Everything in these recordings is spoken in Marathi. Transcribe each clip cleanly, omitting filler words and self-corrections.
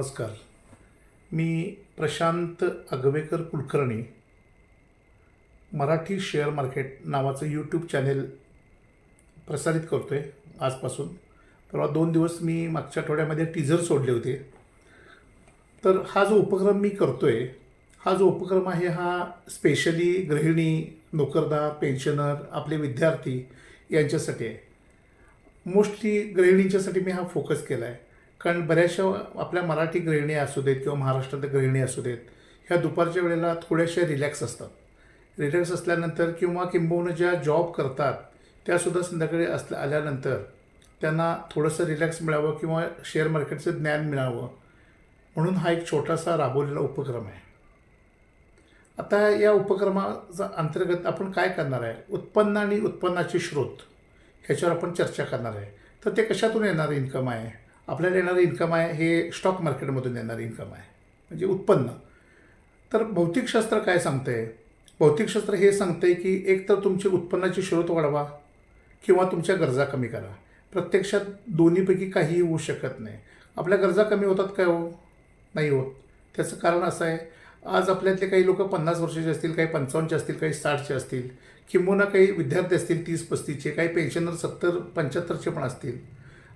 नमस्कार. मी प्रशांत अगवेकर कुलकर्णी मराठी शेअर मार्केट नावाचं यूट्यूब चॅनेल प्रसारित करतो आहे आजपासून. परवा 2 दिवस मी मागच्या आठवड्यामध्ये टीजर सोडले होते. तर हा जो उपक्रम मी करतो आहे, हा जो उपक्रम आहे हा स्पेशली गृहिणी, नोकरदार, पेन्शनर, आपले विद्यार्थी यांच्यासाठी आहे. मोस्टली गृहिणींच्यासाठी मी हा फोकस केला आहे. कारण बऱ्याचशा आपल्या मराठी गृहिणी असू देत किंवा महाराष्ट्रातल्या गृहिणी असू देत, ह्या दुपारच्या वेळेला थोड्याशा रिलॅक्स असतात. रिलॅक्स असल्यानंतर किंवा किंबहुना ज्या जॉब करतात त्यासुद्धा संध्याकाळी आल्यानंतर त्यांना थोडंसं रिलॅक्स मिळावं किंवा शेअर मार्केटचं ज्ञान मिळावं म्हणून हा एक छोटासा राबवलेला उपक्रम आहे. आता या उपक्रमाचा अंतर्गत आपण काय करणार आहे, उत्पन्न आणि उत्पन्नाचे स्रोत ह्याच्यावर आपण चर्चा करणार आहे. तर ते कशातून येणारं इन्कम आहे, आपल्याला येणारं इन्कम आहे हे स्टॉक मार्केटमधून येणारं इन्कम आहे, म्हणजे उत्पन्न. तर भौतिकशास्त्र काय सांगतं आहे, भौतिकशास्त्र हे सांगतं आहे की एक तर तुमचे उत्पन्नाचे स्रोत वाढवा किंवा तुमच्या गरजा कमी करा. प्रत्यक्षात दोन्हीपैकी काहीही होऊ शकत नाही. आपल्या गरजा कमी होतात काय हो, नाही होत. त्याचं कारण असं आहे, आज आपल्यातले काही लोक 50 वर्षाचे असतील, काही 55चे असतील, काही 60चे असतील, किंबहुना काही विद्यार्थी असतील 30-35चे, काही पेन्शनर 70-75चे पण असतील.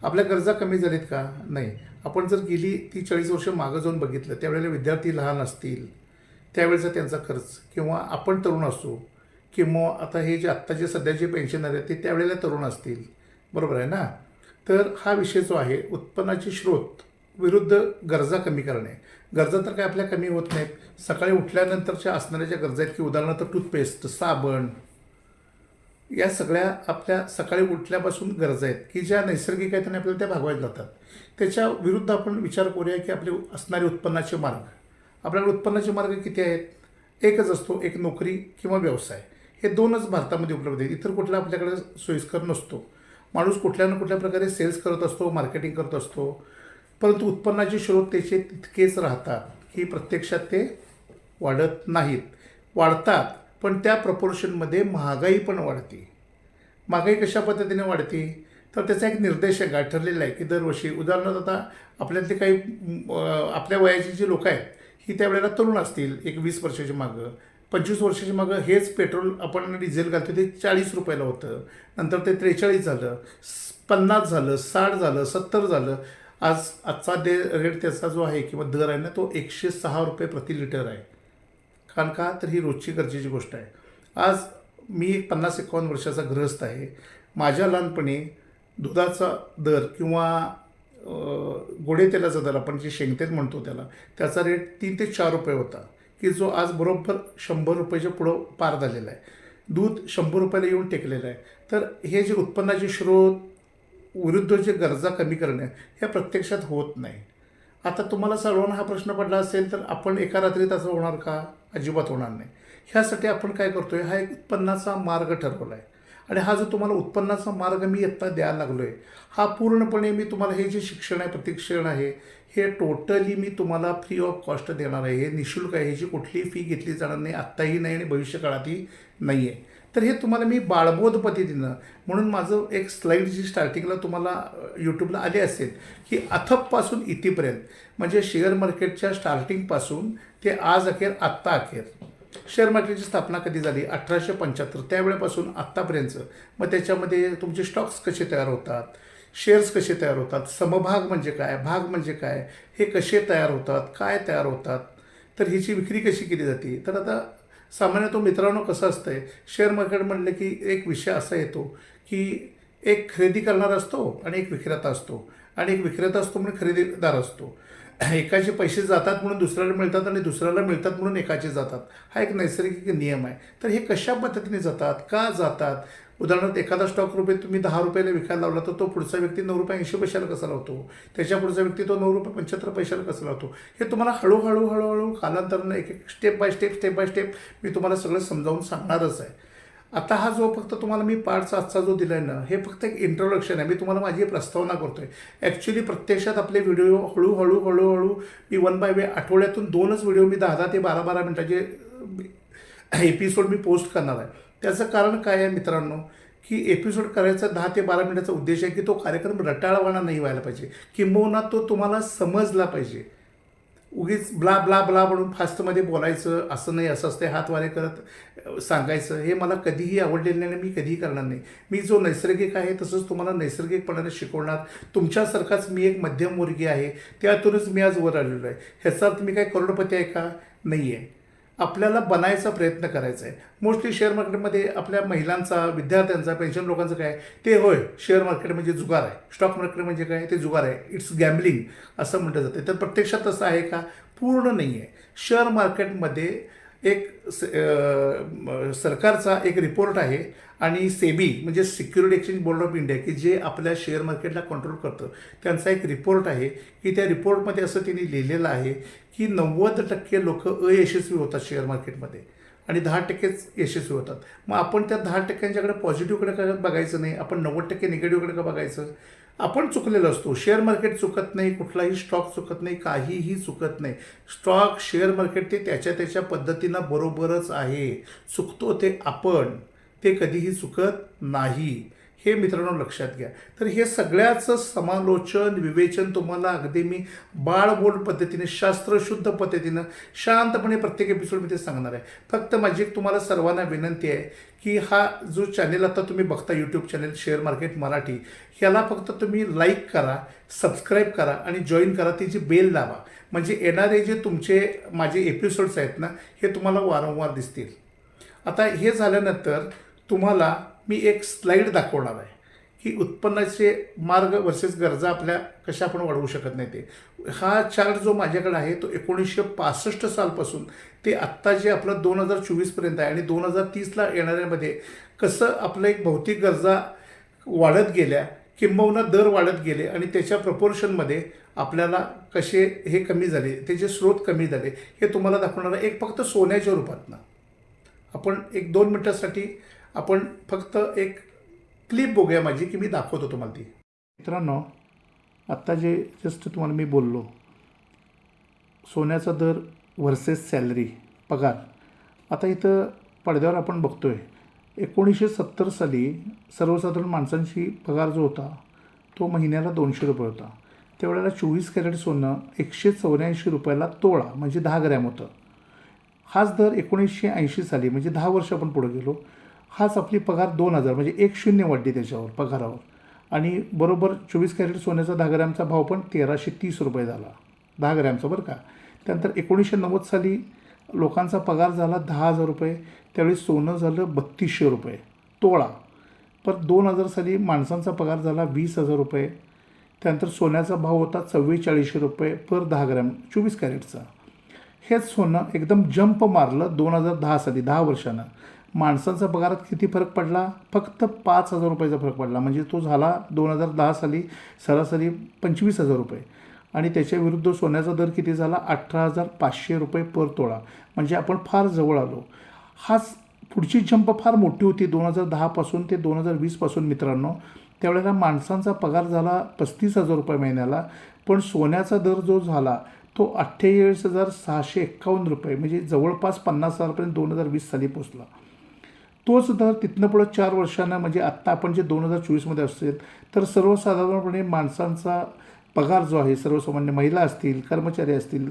आपल्या गरजा कमी झालीत का, नाही. आपण जर गेली 30-40 वर्ष मागं जाऊन बघितलं, त्यावेळेला विद्यार्थी लहान असतील त्यावेळेचा त्यांचा खर्च, किंवा आपण तरुण असू, किंवा आता हे जे आत्ताचे सध्याचे पेन्शनर आहेत ते त्यावेळेला तरुण असतील, बरोबर आहे ना. तर हा विषय जो आहे उत्पन्नाचे स्रोत विरुद्ध गरजा कमी करणे. गरजा तर काय आपल्या कमी होत नाहीत. सकाळी उठल्यानंतरच्या असणाऱ्या ज्या गरजा आहेत, की उदाहरणार्थ टूथपेस्ट, साबण, या सगळ्या आपल्या सकाळी उठल्यापासून गरजा आहेत की ज्या नैसर्गिक आहेत आणि आपल्याला त्या भागवायला जातात. त्याच्या विरुद्ध आपण विचार करूया की आपले असणारे उत्पन्नाचे मार्ग. आपल्याला उत्पन्नाचे मार्ग किती आहेत, एकच असतो, एक नोकरी किंवा व्यवसाय. हे दोनच भारतामध्ये उपलब्ध आहेत. इतर कुठला आपल्याकडे सोयीस्कर नसतो. माणूस कुठल्या ना कुठल्या प्रकारे सेल्स करत असतो, मार्केटिंग करत असतो, परंतु उत्पन्नाचे स्रोत त्याचे तितकेच राहतात की प्रत्यक्षात ते वाढत नाहीत. वाढतात पण त्या प्रपोर्शनमध्ये महागाई पण वाढते. महागाई कशा पद्धतीने वाढते, तर त्याचा एक निर्देशक आहे, ठरलेला आहे की दरवर्षी उदाहरणार्थ आता आपल्यातले काही आपल्या वयाची जी लोक आहेत ही त्यावेळेला तरुण असतील, एक 20 वर्षाची मागं, 25 वर्षाची मागं हेच पेट्रोल आपण डिझेल घालतो ते 40 रुपयाला होतं, नंतर ते 43 झालं, 50 झालं, 60 झालं, 70 झालं. आजचा रेट त्याचा जो आहे किंवा दर आहे ना, तो 106 रुपये प्रति लिटर आहे. कारण का, तर ही रोजची गरजेची गोष्ट आहे. आज मी एक 50-51 वर्षाचा गृहस्थ आहे. माझ्या लहानपणी दुधाचा दर किंवा गोडे तेलाचा दर, आपण जे शेंगतेल म्हणतो त्याचा रेट 3 ते 4 रुपये होता, की जो आज बरोबर 100 रुपयाच्या पुढं पार झालेला आहे. दूध 100 रुपयाला येऊन टेकलेलं आहे. तर हे जे उत्पन्नाचे स्रोत विरुद्ध जे गरजा कमी करणे हे प्रत्यक्षात होत नाही. आता तुम्हाला सर्वांना हा प्रश्न पडला असेल, तर आपण एका रात्रीत असं होणार का, अजिबात होणार नाही. ह्यासाठी आपण काय करतो आहे, हा एक उत्पन्नाचा मार्ग ठरवला आहे. आणि हा जो तुम्हाला उत्पन्नाचा मार्ग मी आत्ता द्यायला लागलो आहे, हा पूर्णपणे मी तुम्हाला हे जे शिक्षण आहे, प्रतिक्षण आहे, हे टोटली मी तुम्हाला फ्री ऑफ कॉस्ट देणार आहे. हे निःशुल्क आहे. ह्याची कुठलीही फी घेतली जाणार नाही, आत्ताही नाही आणि भविष्यकाळातही नाही आहे. तर हे तुम्हाला मी बाळबोध पद्धतीनं, म्हणून माझं एक स्लाईड जी स्टार्टिंगला तुम्हाला यूट्यूबला आली असेल की अथपपासून इथेपर्यंत, म्हणजे शेअर मार्केटच्या स्टार्टिंगपासून ते आज अखेर, आत्ता अखेर. शेअर मार्केटची स्थापना कधी झाली, 1875, त्यावेळेपासून आत्तापर्यंतचं. मग त्याच्यामध्ये तुमचे स्टॉक्स कसे तयार होतात, शेअर्स कसे तयार होतात, समभाग म्हणजे काय, भाग म्हणजे काय, हे कसे तयार होतात, काय तयार होतात, तर ह्याची विक्री कशी केली जाते. तर आता सामान्यतः मित्रांनो कसं असतं आहे, शेअर मार्केट म्हटलं की एक विषय असा येतो की एक खरेदी करणारा असतो आणि एक विक्रेता असतो, आणि एक विक्रेता असतो म्हणून खरेदीदार असतो. एकाचे पैसे जातात म्हणून दुसऱ्याला मिळतात आणि दुसऱ्याला मिळतात म्हणून एकाचे जातात. हा एक नैसर्गिक नियम आहे. तर हे कशा पद्धतीने जातात, का जातात. उदाहरणार्थ एखादा स्टॉक तुम्ही 10 रुपयाला विकायला लावला, तर तो पुढचा व्यक्ती 9 रुपये 80 पैशाला कसा लावतो, त्याच्या पुढचा व्यक्ती तो 9 रुपये 75 पैशाला कसा लावतो, हे तुम्हाला हळूहळू कालांतरानं एक स्टेप बाय स्टेप मी तुम्हाला सगळं समजावून सांगणारच आहे. आता हा जो फक्त तुम्हाला मी पार्टचा आजचा जो दिला आहे ना, हे फक्त एक इंट्रोडक्शन आहे. मी तुम्हाला माझी प्रस्तावना करतो आहे. ॲक्च्युली प्रत्यक्षात आपले व्हिडिओ हळूहळू मी 1 बाय 1 आठवड्यातून 2च व्हिडिओ मी 10 ते 12 मिनिटाचे एपिसोड मी पोस्ट करणार आहे. त्याचं कारण काय आहे मित्रांनो, की एपिसोड करायचा 10 ते 12 मिनिटाचा उद्देश आहे की तो कार्यक्रम रटाळवाणा नाही व्हायला पाहिजे, किंबहुना तो तुम्हाला समजला पाहिजे. उगीच ब्ला ब्ला ब्ला म्हणून फास्टमध्ये बोलायचं, असं नाही असं असते हातवारे करत सांगायचं, हे मला कधीही आवडलेलं नाही, मी कधीही करणार नाही. मी जो नैसर्गिक आहे तसंच तुम्हाला नैसर्गिकपणाने शिकवणार. तुमच्यासारखाच मी एक मध्यमवर्गीय आहे, त्यातूनच मी आज वर आलेलो आहे. ह्याचा अर्थ मी काय करोडपती आहे का? नाही आहे. आपल्याला बनायचा प्रयत्न करायचा आहे. मोस्टली शेअर मार्केटमध्ये आपल्या महिलांचा, विद्यार्थ्यांचा, पेन्शन लोकांचं काय ते, होय शेअर मार्केट म्हणजे जुगार आहे, स्टॉक मार्केट म्हणजे काय ते जुगार आहे, इट्स गॅम्बलिंग असं म्हटलं जातं. तर प्रत्यक्षात तसं आहे का? पूर्ण नाही आहे. शेअर मार्केटमध्ये एक सरकारचा एक रिपोर्ट आहे आणि सेबी म्हणजे security exchange board of India, की जे आपल्या शेअर मार्केटला कंट्रोल करतं, त्यांचा एक रिपोर्ट आहे की त्या रिपोर्टमध्ये असं त्यांनी लिहिलेलं आहे की 90% लोक अयशस्वी होतात शेअर मार्केटमध्ये आणि 10%च यशस्वी होतात. मग आपण त्या 10%कडे पॉझिटिव्हकडे का बघायचं नाही, आपण 90% निगेटिव्हकडे का बघायचं? आपण चुकलेलो असतो. शेअर मार्केट चुकत नाही, कुठलाही स्टॉक चुकत नाही, काहीही चुकत नाही. स्टॉक शेअर मार्केट ते त्याच्या त्याच्या पद्धतीनं बरोबरच आहे. चुकतो ते आपण, ते कधीही चुकत नाही. हे मित्रांनो लक्षात घ्या. तर हे सगळ्याचं समालोचन विवेचन तुम्हाला अगदी मी बाळबोल पद्धतीने, शास्त्रशुद्ध पद्धतीनं शांतपणे प्रत्येक एपिसोडमध्ये सांगणार आहे. फक्त माझी तुम्हाला सर्वांना विनंती आहे की हा जो चॅनेल आता तुम्ही बघता, YouTube channel share market Marathi, ह्याला फक्त तुम्ही लाईक करा, सबस्क्राईब करा आणि जॉईन करा, त्याची बेल दाबा. म्हणजे येणारे जे तुमचे माझे एपिसोड्स आहेत ना, हे तुम्हाला वारंवार दिसतील. आता हे झाल्यानंतर तुम्हाला मी एक स्लाईड दाखवणार आहे की उत्पन्नाचे मार्ग वर्सेस गरजा आपल्या कशा आपण वाढवू शकत नाही ते. हा चार्ट जो माझ्याकडे आहे तो 1965 सालपासून ते आत्ता जे आपलं 2024पर्यंत आहे आणि 2030ला येणाऱ्यामध्ये कसं आपलं एक भौतिक गरजा वाढत गेल्या, किंबहुना दर वाढत गेले आणि त्याच्या प्रपोर्शनमध्ये आपल्याला कसे हे कमी झाले, त्याचे स्रोत कमी झाले, हे तुम्हाला दाखवणार आहे. एक फक्त सोन्याच्या रूपातनं आपण एक 2 मिनिटासाठी आपण फक्त एक क्लिप बघूया माझी, की मी दाखवतो तुम्हाला ती. मित्रांनो, आत्ता जे जस्ट तुम्हाला मी बोललो, सोन्याचा दर व्हर्सेस सॅलरी, पगार. आता इथं पडद्यावर आपण बघतोय 1970 साली सर्वसाधारण माणसांची पगार जो होता तो महिन्याला 200 रुपये होता. त्यावेळेला 24 कॅरेट सोनं 184 रुपयाला तोळा म्हणजे 10 ग्रॅम होतं. हाच दर 1980 साली म्हणजे 10 वर्ष आपण पुढे गेलो, हाच आपली पगार 2000 म्हणजे 10 वाढली त्याच्यावर पगारावर. आणि बरोबर 24 कॅरेट सोन्याचा 10 ग्रॅमचा भाव पण 1330 रुपये झाला 10 ग्रॅमचा, बरं का. त्यानंतर 1990 साली लोकांचा पगार झाला 10,000 रुपये, त्यावेळी सोनं झालं 3200 रुपये तोळा. परत 2000 साली माणसांचा पगार झाला 20,000 रुपये. त्यानंतर सोन्याचा भाव होता 4400 रुपये पर 10 ग्रॅम 24 कॅरेटचा. हेच सोनं एकदम जंप मारलं 2010 साली, 10 वर्षानं. माणसांचा पगारात किती फरक पडला? फक्त 5,000 रुपयाचा फरक पडला. म्हणजे तो झाला 2010 साली सरासरी 25,000 रुपये. आणि त्याच्या विरुद्ध सोन्याचा दर किती झाला? 18,500 रुपये पर तोळा. म्हणजे आपण फार जवळ आलो. हाच पुढची जंप फार मोठी होती 2010पासून ते 2020पासून मित्रांनो. त्यावेळेला माणसांचा पगार झाला 35,000 रुपये महिन्याला, पण सोन्याचा दर जो झाला तो 28,651 रुपये म्हणजे जवळपास 50,000पर्यंत 2020 साली पोचला. तोच दर तिथनं पुढं 4 वर्षांना म्हणजे आत्ता आपण जे 2024मध्ये असेल तर सर्वसाधारणपणे माणसांचा पगार जो आहे, सर्वसामान्य महिला असतील, कर्मचारी असतील,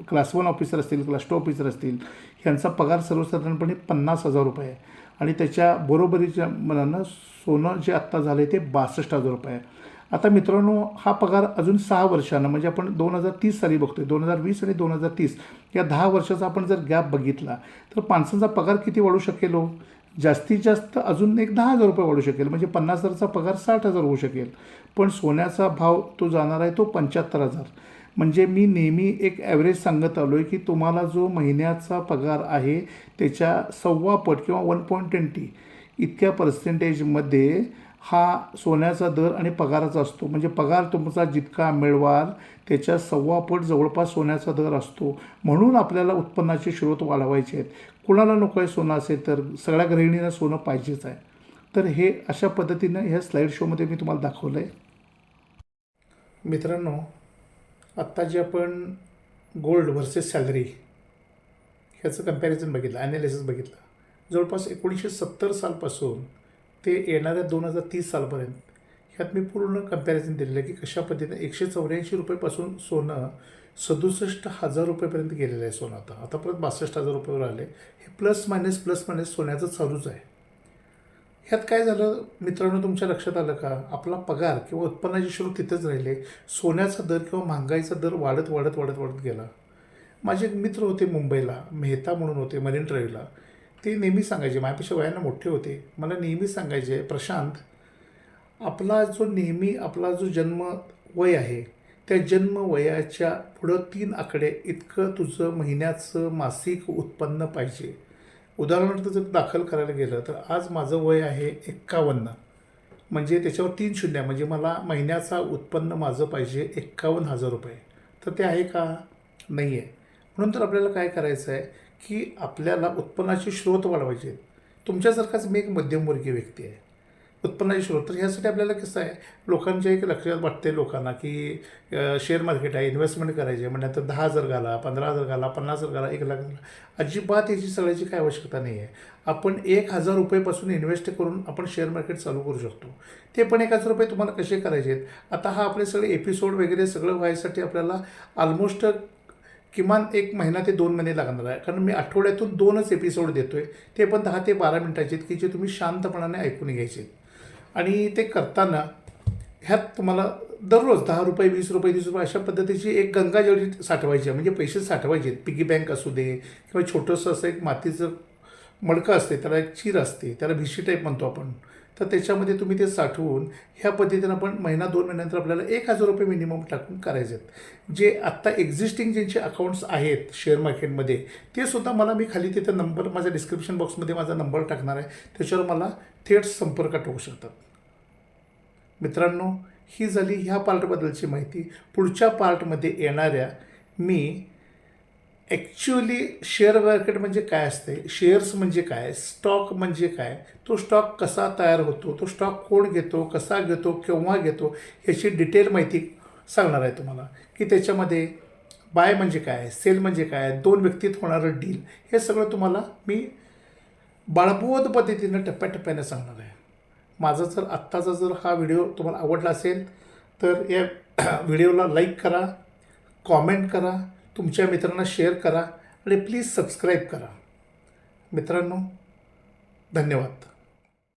क्लास 1 ऑफिसर असतील, क्लास 2 ऑफिसर असतील, ह्यांचा पगार सर्वसाधारणपणे 50,000 रुपये आहे. आणि त्याच्या बरोबरीच्या मनानं सोनं जे आत्ता झालं आहे ते 62,000 रुपये आहे. आता मित्रांनो, हा पगार अजून 6 वर्षांना म्हणजे आपण 2030 साली बघतोय, 2020 आणि 2030 या 10 वर्षाचा आपण जर गॅप बघितला तर माणसांचा पगार किती वाढू शकेल? जास्तीत जास्त अजून एक 10,000 रुपये वाढू शकेल, म्हणजे 50,000चा पगार 60,000 होऊ शकेल. पण सोन्याचा भाव तो जाणार आहे तो 75,000. म्हणजे मी नेहमी एक ॲव्हरेज सांगत आलो आहे की तुम्हाला जो महिन्याचा पगार आहे त्याच्या 1.25 पट किंवा 1.20 इतक्या पर्सेंटेजमध्ये हा सोन्याचा दर आणि पगाराचा असतो. म्हणजे पगार तुमचा जितका मिळवाल त्याच्या 1.25 पट जवळपास सोन्याचा दर असतो. म्हणून आपल्याला उत्पन्नाचे स्रोत वाढवायचे आहेत. कुणाला नको आहे सोनं असेल तर? सगळ्या गृहिणींना सोनं पाहिजेच आहे. तर हे अशा पद्धतीनं ह्या स्लाईड शोमध्ये मी तुम्हाला दाखवलं आहे. मित्रांनो, आत्ता जे आपण गोल्ड व्हर्सेस सॅलरी ह्याचं कम्पॅरिझन बघितलं, ॲनालिसिस बघितलं, जवळपास 1970 सालपासून ते येणाऱ्या 2030 सालपर्यंत ह्यात मी पूर्ण कंपॅरिझन दिलेलं आहे की कशा पद्धतीने 184 रुपयेपासून सोनं 67,000 रुपयेपर्यंत गेलेलं आहे सोनं. आता परत 62,000 रुपयावर आले. हे प्लस मायनस सोन्याचं चालूच आहे. ह्यात काय झालं मित्रांनो, तुमच्या लक्षात आलं का? आपला पगार किंवा उत्पन्नाचे स्रोत तिथेच राहिले. सोन्याचा दर किंवा महागाईचा दर वाढत वाढत वाढत वाढत गेला. माझे एक मित्र होते मुंबईला, मेहता म्हणून होते मरीन ड्राईव्हला. ते नेहमी सांगायचे, माझ्यापेक्षा वयानं मोठे होते, मला नेहमी सांगायचे, प्रशांत, आपला जो जन्म वय आहे त्या जन्म वयाच्या पुढं 3 आकडे इतकं तुझं महिन्याचं मासिक उत्पन्न पाहिजे. उदाहरणार्थ जर दाखल करायला गेलं तर आज माझं वय आहे 51, म्हणजे त्याच्यावर 3 शून्य, म्हणजे मला महिन्याचा उत्पन्न माझं पाहिजे 51,000 रुपये. तर ते आहे का? नाही आहे. म्हणून तर आपल्याला काय करायचं आहे की आपल्याला उत्पन्नाचे स्रोत वाढवायचे. तुमच्यासारखाच मी एक मध्यमवर्गीय व्यक्ती आहे. उत्पन्नाचे स्रोत, तर ह्यासाठी आपल्याला कसं आहे, लोकांच्या एक लक्षात वाटते लोकांना की शेअर मार्केट आहे, इन्व्हेस्टमेंट करायची आहे म्हणजे तर 10,000 घाला, 15,000 घाला, 50,000 घाला, 1,00,000 घाला. अजिबात याची सगळ्याची काय आवश्यकता नाही आहे. आपण 1,000 रुपयेपासून इन्व्हेस्ट करून आपण शेअर मार्केट चालू करू शकतो. ते पण 1,000 रुपये तुम्हाला कसे करायचे आहेत? आता हा आपले सगळे एपिसोड वगैरे सगळं व्हायसाठी आपल्याला ऑलमोस्ट किमान 1 महिना ते 2 महिने लागणार आहे. कारण मी आठवड्यातून 2च एपिसोड देतो आहे. ते पण 10 ते 12 मिनिटाचे आहेत की जे तुम्ही शांतपणाने ऐकून घ्यायचे. आणि ते करताना ह्यात तुम्हाला दररोज 10 रुपये, 20 रुपये, 30 रुपये अशा पद्धतीची एक गंगा जेवढी साठवायची आहे. म्हणजे पैसे साठवायचे आहेत. पिगी बँक असू दे किंवा छोटंसं असं एक मातीचं मडकं असते, त्याला एक चीर असते, त्याला भिशी टाईप म्हणतो आपण. तर त्याच्यामध्ये तुम्ही ते साठवून ह्या पद्धतीनं आपण महिना 2 महिन्यानंतर आपल्याला 1,000 रुपये मिनिमम टाकून करायचे आहेत. जे आत्ता एक्झिस्टिंग ज्यांचे अकाउंट्स आहेत शेअर मार्केटमध्ये, ते सुद्धा मला, मी खाली तिथे नंबर, माझ्या डिस्क्रिप्शन बॉक्समध्ये माझा नंबर टाकणार आहे, त्याच्यावर मला थेट संपर्कात होऊ शकतात. मित्रांनो, ही झाली ह्या पार्टबद्दलची माहिती. पुढच्या पार्टमध्ये येणाऱ्या मी ॲक्च्युअली शेअर मार्केट म्हणजे काय असते, शेअर्स म्हणजे काय, स्टॉक म्हणजे काय, तो स्टॉक कसा तयार होतो, तो स्टॉक कोण घेतो, कसा घेतो, केव्हा घेतो, ह्याची डिटेल माहिती सांगणार आहे तुम्हाला. की त्याच्यामध्ये बाय म्हणजे काय, सेल म्हणजे काय, 2 व्यक्तीत होणारं डील, हे सगळं तुम्हाला मी बाळबोध पद्धतीनं टप्प्याटप्प्याने सांगणार आहे. माझा जर आत्ताचा जर हा व्हिडिओ तुम्हाला आवडला असेल तर या व्हिडिओला लाईक करा, कॉमेंट करा, तुमच्या मित्रांना शेअर करा आणि प्लीज सबस्क्राईब करा. मित्रांनो, धन्यवाद.